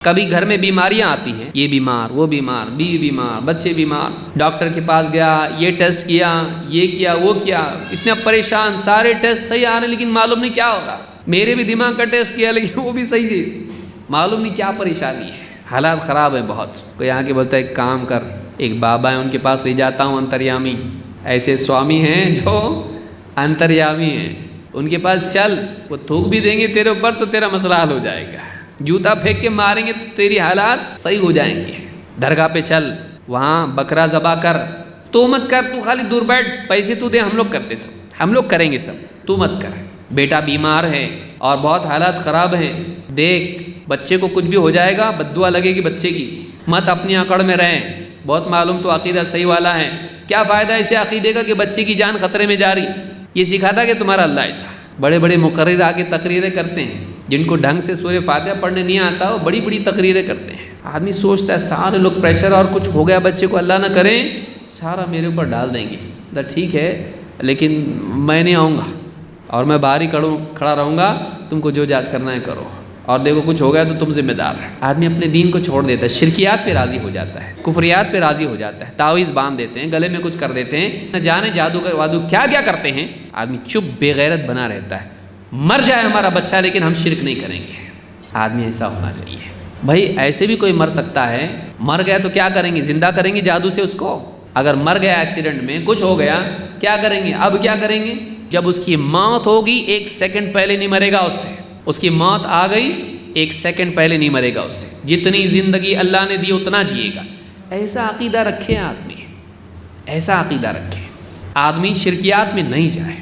کبھی گھر میں بیماریاں آتی ہیں، یہ بیمار، وہ بیمار، بیوی بیمار، بچے بیمار، ڈاکٹر کے پاس گیا، یہ ٹیسٹ کیا، یہ کیا، وہ کیا، اتنا پریشان، سارے ٹیسٹ صحیح آ رہے ہیں لیکن معلوم نہیں کیا ہو رہا۔ میرے بھی دماغ کا ٹیسٹ کیا لیکن وہ بھی صحیح ہے، معلوم نہیں کیا پریشانی ہے، حالات خراب ہیں بہت۔ کوئی آ کے بولتا ہے ایک کام کر، ایک بابا ہیں ان کے پاس لے جاتا ہوں، انتریامی، ایسے سوامی ہیں جو انتریامی ہیں، ان کے پاس چل، وہ تھوک بھی دیں گے تیرے اوپر تو تیرا مسئلہ حل ہو جائے گا، جوتا پھینک کے ماریں گے تو تیری حالات صحیح ہو جائیں گے۔ درگاہ پہ چل، وہاں بکرا ذبح کر، تو مت کر، تو خالی دور بیٹھ، پیسے تو دے، ہم لوگ کرتے سب، ہم لوگ کریں گے سب، تو مت کر۔ بیٹا بیمار ہے اور بہت حالات خراب ہیں، دیکھ بچے کو کچھ بھی ہو جائے گا، بد دعا لگے گی بچے کی، مت اپنی اکڑ میں رہیں، بہت معلوم تو عقیدہ صحیح والا ہے، کیا فائدہ اسے عقیدے کا کہ بچے کی جان خطرے میں جا رہی، یہ سکھاتا کہ تمہارا اللہ ایسا۔ بڑے بڑے مقرر آ کے تقریریں کرتے ہیں، جن کو ڈھنگ سے سورہ فاتحہ پڑھنے نہیں آتا وہ بڑی بڑی تقریریں کرتے ہیں۔ آدمی سوچتا ہے سارے لوگ پریشر، اور کچھ ہو گیا بچے کو، اللہ نہ کریں، سارا میرے اوپر ڈال دیں گے، تو ٹھیک ہے لیکن میں نہیں آؤں گا اور میں باہر ہی کھڑا رہوں گا، تم کو جو کرنا ہے کرو، اور دیکھو کچھ ہو گیا تو تم ذمہ دار ہے۔ آدمی اپنے دین کو چھوڑ دیتا ہے، شرکیات پہ راضی ہو جاتا ہے، کفریات پہ راضی ہو جاتا ہے، تعویذ باندھ دیتے ہیں، گلے میں کچھ کر دیتے ہیں، نہ جانے جادو کا وادو کیا کیا کرتے ہیں، آدمی چپ بے غیرت بنا رہتا ہے۔ مر جائے ہمارا بچہ لیکن ہم شرک نہیں کریں گے، آدمی ایسا ہونا چاہیے۔ بھائی ایسے بھی کوئی مر سکتا ہے، مر گیا تو کیا کریں گے، زندہ کریں گے جادو سے اس کو؟ اگر مر گیا ایکسیڈنٹ میں، کچھ ہو گیا، کیا کریں گے؟ اب کیا کریں گے؟ جب اس کی موت ہوگی 1 سیکنڈ پہلے نہیں مرے گا اس سے، اس کی موت آ گئی 1 سیکنڈ پہلے نہیں مرے گا اس سے، جتنی زندگی اللہ نے دی اتنا جیے گا۔ ایسا عقیدہ رکھے آدمی، ایسا عقیدہ رکھے، آدمی شرکیات میں نہیں جائے۔